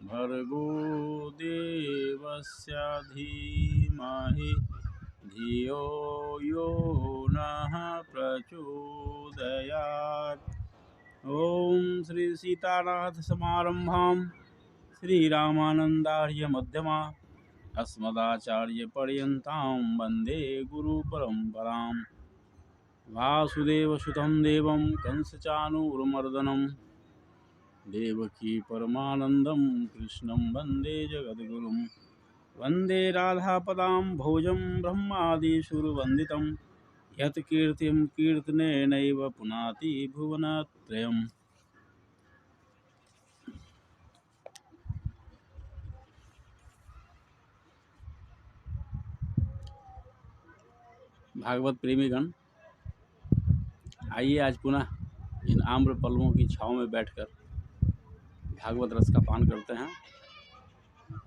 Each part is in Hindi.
भर्गो देवस्य धीमहि धियो यो नः प्रचोदयात्। ओम श्री सीतानाथ समारंभां श्रीरामानंदार्य मध्यमा अस्मदाचार्य पर्यन्तां वन्दे गुरुपरम्परां। वासुदेवसुतं देवं कंसचाणूरमर्दनं देवकी परमानन्दं कृष्णं वन्दे जगद्गुरुं। वन्दे राधापदां भोजं ब्रह्मादिसुरवन्दितं यत्कीर्तिं कीर्तनेनैव पुनाति भुवनत्रयम्। भागवत प्रेमीगण, आइए आज पुनः इन आम्र पल्लवों की छाँव में बैठकर भागवत रस का पान करते हैं।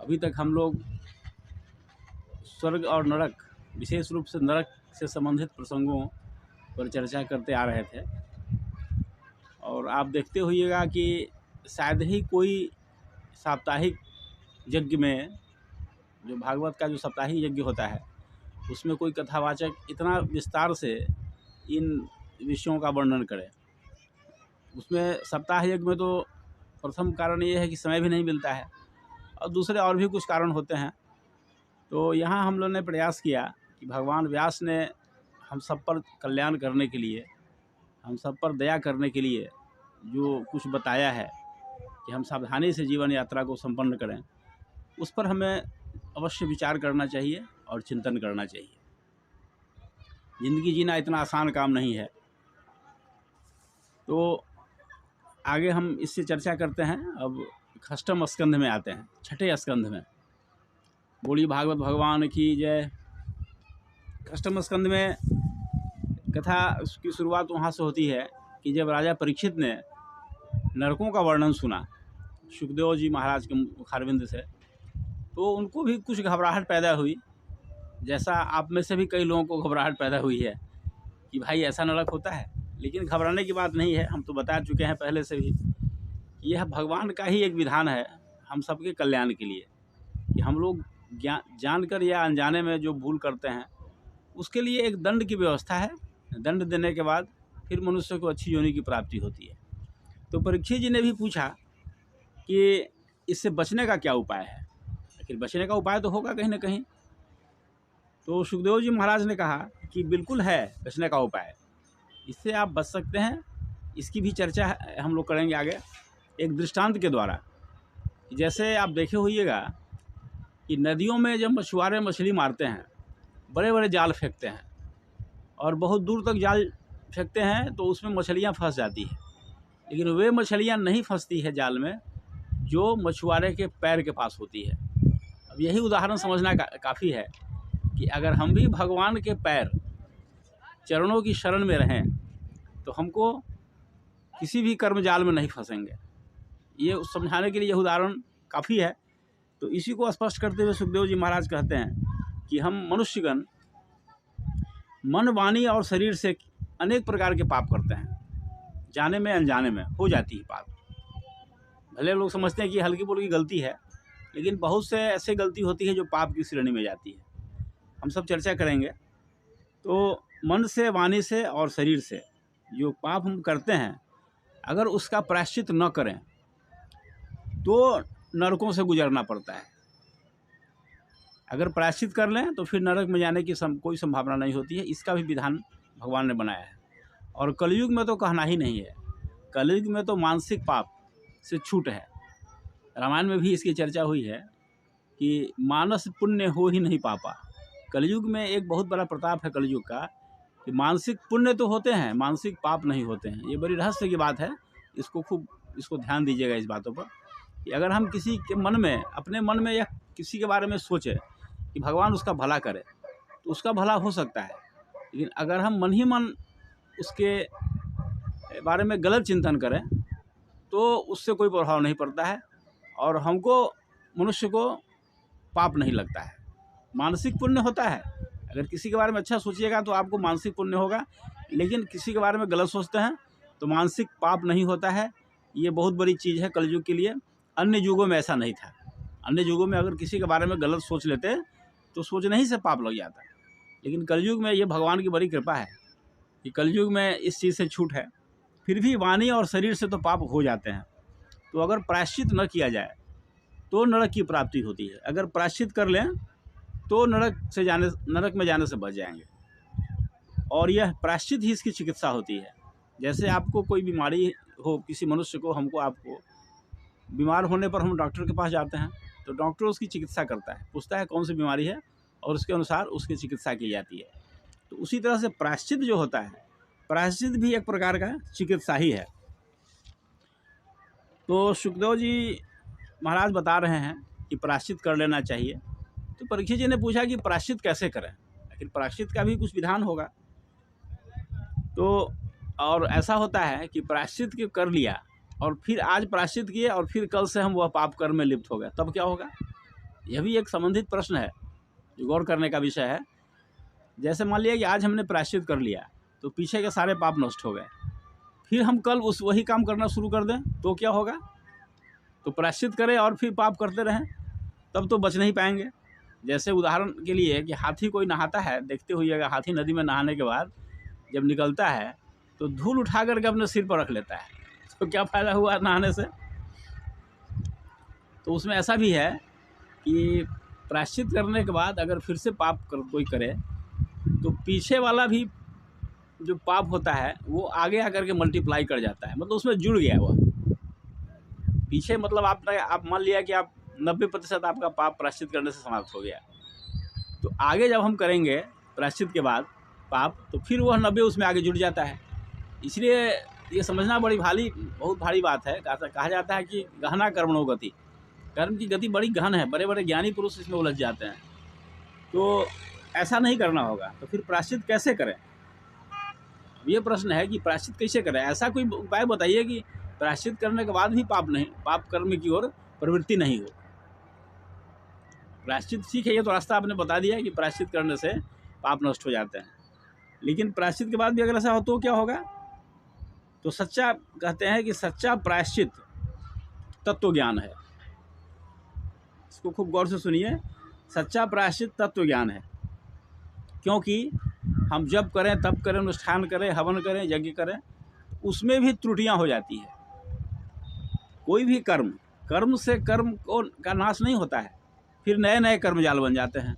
अभी तक हम लोग स्वर्ग और नरक, विशेष रूप से नरक से संबंधित प्रसंगों पर चर्चा करते आ रहे थे और आप देखते होइएगा कि शायद ही कोई साप्ताहिक यज्ञ में, जो भागवत का जो साप्ताहिक यज्ञ होता है, उसमें कोई कथावाचक इतना विस्तार से इन विषयों का वर्णन करे। उसमें सप्ताह यज्ञ में तो प्रथम कारण ये है कि समय भी नहीं मिलता है और दूसरे और भी कुछ कारण होते हैं। तो यहाँ हम लोगों ने प्रयास किया कि भगवान व्यास ने हम सब पर कल्याण करने के लिए, हम सब पर दया करने के लिए जो कुछ बताया है कि हम सावधानी से जीवन यात्रा को संपन्न करें, उस पर हमें अवश्य विचार करना चाहिए और चिंतन करना चाहिए। ज़िंदगी जीना इतना आसान काम नहीं है। तो आगे हम इससे चर्चा करते हैं। अब अष्टम स्कंध में आते हैं, छठे स्कंध में। बोलिए भागवत भगवान की जय। अष्टम स्कंध में कथा की शुरुआत वहाँ से होती है कि जब राजा परीक्षित ने नरकों का वर्णन सुना सुखदेव जी महाराज के मुखारविंद से, तो उनको भी कुछ घबराहट पैदा हुई, जैसा आप में से भी कई लोगों को घबराहट पैदा हुई है कि भाई ऐसा नरक होता है। लेकिन घबराने की बात नहीं है, हम तो बता चुके हैं पहले से भी, यह भगवान का ही एक विधान है हम सबके कल्याण के लिए कि हम लोग जानकर या अनजाने में जो भूल करते हैं उसके लिए एक दंड की व्यवस्था है। दंड देने के बाद फिर मनुष्य को अच्छी योनि की प्राप्ति होती है। तो परीक्षित जी ने भी पूछा कि इससे बचने का क्या उपाय है, आखिर बचने का उपाय तो होगा कहीं ना कहीं। तो सुखदेव जी महाराज ने कहा कि बिल्कुल है बचने का उपाय, इससे आप बच सकते हैं। इसकी भी चर्चा हम लोग करेंगे आगे एक दृष्टांत के द्वारा। जैसे आप देखे होइएगा कि नदियों में जब मछुआरे मछली मारते हैं, बड़े बड़े जाल फेंकते हैं और बहुत दूर तक जाल फेंकते हैं तो उसमें मछलियां फंस जाती हैं। लेकिन वे मछलियां नहीं फंसती है जाल में जो मछुआरे के पैर के पास होती है। अब यही उदाहरण समझना काफ़ी है कि अगर हम भी भगवान के पैर चरणों की शरण में रहें तो हमको किसी भी कर्म जाल में नहीं फंसेंगे। ये समझाने के लिए यह उदाहरण काफ़ी है। तो इसी को स्पष्ट करते हुए सुखदेव जी महाराज कहते हैं कि हम मनुष्यगण मन, वाणी और शरीर से अनेक प्रकार के पाप करते हैं, जाने में अनजाने में हो जाती है पाप। भले लोग समझते हैं कि हल्की फुल्की गलती है, लेकिन बहुत से ऐसे गलती होती है जो पाप की श्रेणी में जाती है। हम सब चर्चा करेंगे। तो मन से, वाणी से और शरीर से जो पाप हम करते हैं, अगर उसका प्रायश्चित न करें तो नरकों से गुजरना पड़ता है। अगर प्रायश्चित कर लें तो फिर नरक में जाने की कोई संभावना नहीं होती है। इसका भी विधान भगवान ने बनाया है। और कलयुग में तो कहना ही नहीं है। कलयुग में तो मानसिक पाप से छूट है। रामायण में भी इसकी चर्चा हुई है कि मानस पुण्य हो ही नहीं पापा। कलयुग में एक बहुत बड़ा प्रताप है कलयुग का कि मानसिक पुण्य तो होते हैं, मानसिक पाप नहीं होते हैं। ये बड़ी रहस्य की बात है। इसको ध्यान दीजिएगा इस बातों पर कि अगर हम किसी के मन में, अपने मन में या किसी के बारे में सोचें कि भगवान उसका भला करे तो उसका भला हो सकता है। लेकिन अगर हम मन ही मन उसके बारे में गलत चिंतन करें तो उससे कोई प्रभाव नहीं पड़ता है और हमको, मनुष्य को पाप नहीं लगता है। मानसिक पुण्य होता है। अगर किसी के बारे में अच्छा सोचिएगा तो आपको मानसिक पुण्य होगा, लेकिन किसी के बारे में गलत सोचते हैं तो मानसिक पाप नहीं होता है। ये बहुत बड़ी चीज़ है कलयुग के लिए। अन्य युगों में ऐसा नहीं था। अन्य युगों में अगर किसी के बारे में गलत सोच लेते तो सोचने ही से पाप लग जाता। लेकिन कलयुग में ये भगवान की बड़ी कृपा है कि कलयुग में इस चीज़ से छूट है। फिर भी वाणी और शरीर से तो पाप हो जाते हैं। तो अगर प्रायश्चित न किया जाए तो नरक की प्राप्ति होती है। अगर प्रायश्चित कर लें तो नरक में जाने से बच जाएंगे। और यह प्रायश्चित ही इसकी चिकित्सा होती है। जैसे आपको कोई बीमारी हो, किसी मनुष्य को, हमको, आपको बीमार होने पर हम डॉक्टर के पास जाते हैं, तो डॉक्टर उसकी चिकित्सा करता है, पूछता है कौन सी बीमारी है और उसके अनुसार उसकी चिकित्सा की जाती है। तो उसी तरह से प्रायश्चित जो होता है, प्रायश्चित भी एक प्रकार का चिकित्सा ही है। तो सुखदेव जी महाराज बता रहे हैं कि प्रायश्चित कर लेना चाहिए। तो परीक्षित जी ने पूछा कि प्रायश्चित कैसे करें, लेकिन प्रायश्चित का भी कुछ विधान होगा। तो और ऐसा होता है कि प्रायश्चित कर लिया और फिर आज प्रायश्चित किए और फिर कल से हम वह पाप कर्म में लिप्त हो गए, तब क्या होगा? यह भी एक संबंधित प्रश्न है जो गौर करने का विषय है। जैसे मान लिया कि आज हमने प्रायश्चित कर लिया तो पीछे के सारे पाप नष्ट हो गए, फिर हम कल वही काम करना शुरू कर दें तो क्या होगा? तो प्रायश्चित करें और फिर पाप करते रहें तब तो बच नहीं पाएंगे। जैसे उदाहरण के लिए कि हाथी कोई नहाता है, देखते हुए हाथी नदी में नहाने के बाद जब निकलता है तो धूल उठा करके अपने सिर पर रख लेता है, तो क्या फ़ायदा हुआ नहाने से? तो उसमें ऐसा भी है कि प्रायश्चित करने के बाद अगर फिर से पाप कोई करे तो पीछे वाला भी जो पाप होता है वो आगे आकर के मल्टीप्लाई कर जाता है, मतलब उसमें जुड़ गया वो पीछे। मतलब आप मान लिया कि आप 90% आपका पाप प्रायश्चित करने से समाप्त हो गया, तो आगे जब हम करेंगे प्रायश्चित के बाद पाप, तो फिर वह 90 उसमें आगे जुड़ जाता है। इसलिए ये समझना बहुत भारी बात है। कहा जाता है कि गहना कर्मणो गति, कर्म की गति बड़ी गहन है, बड़े बड़े ज्ञानी पुरुष इसमें उलझ जाते हैं। तो ऐसा नहीं करना होगा। तो फिर प्रायश्चित कैसे करें? ये प्रश्न है कि प्रायश्चित कैसे करें। ऐसा कोई उपाय बताइए कि प्रायश्चित करने के बाद भी पाप कर्म की ओर प्रवृत्ति नहीं हो। प्रायश्चित ठीक है, ये तो रास्ता आपने बता दिया कि प्रायश्चित करने से पाप नष्ट हो जाते हैं, लेकिन प्रायश्चित के बाद भी अगर ऐसा हो तो क्या होगा? तो कहते हैं कि सच्चा प्रायश्चित तत्व ज्ञान है। इसको खूब गौर से सुनिए, सच्चा प्रायश्चित तत्व ज्ञान है। क्योंकि हम जब करें तब करें, अनुष्ठान करें, हवन करें, यज्ञ करें, उसमें भी त्रुटियां हो जाती है। कोई भी कर्म से कर्म का नाश नहीं होता है, फिर नए नए कर्म जाल बन जाते हैं।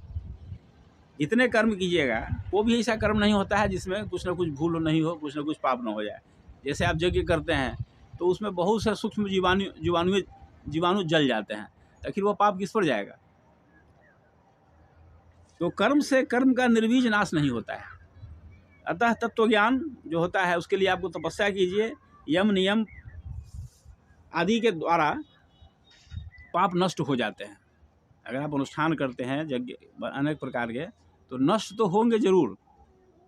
जितने कर्म कीजिएगा वो भी ऐसा कर्म नहीं होता है जिसमें कुछ ना कुछ भूल नहीं हो, कुछ ना कुछ पाप ना हो जाए। जैसे आप यज्ञ करते हैं तो उसमें बहुत से सूक्ष्म जीवाणु जल जाते हैं, तो फिर वो पाप किस पर जाएगा? तो कर्म से कर्म का निर्वीज नाश नहीं होता है। अतः तत्व ज्ञान जो होता है उसके लिए आपको तपस्या कीजिए, यम नियम आदि के द्वारा पाप नष्ट हो जाते हैं। अगर आप अनुष्ठान करते हैं यज्ञ अनेक प्रकार के, तो नष्ट तो होंगे जरूर,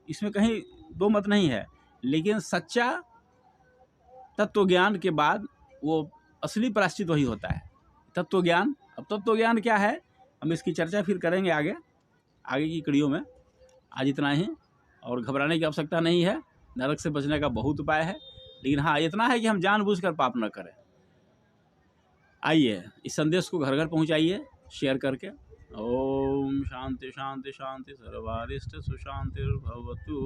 इसमें कहीं दो मत नहीं है। लेकिन सच्चा तत्व ज्ञान के बाद वो असली प्रायश्चित वही होता है, तत्व ज्ञान। अब तत्व ज्ञान क्या है, हम इसकी चर्चा फिर करेंगे आगे की कड़ियों में। आज इतना ही, और घबराने की आवश्यकता नहीं है। नरक से बचने का बहुत उपाय है, लेकिन हाँ इतना है कि हम जानबूझकर पाप न करें। आइए इस संदेश को घर घर पहुँचाइए शेयर करके। ओम शांति शांति शांति, सर्वारिष्ट सुशांतिर्भवतु।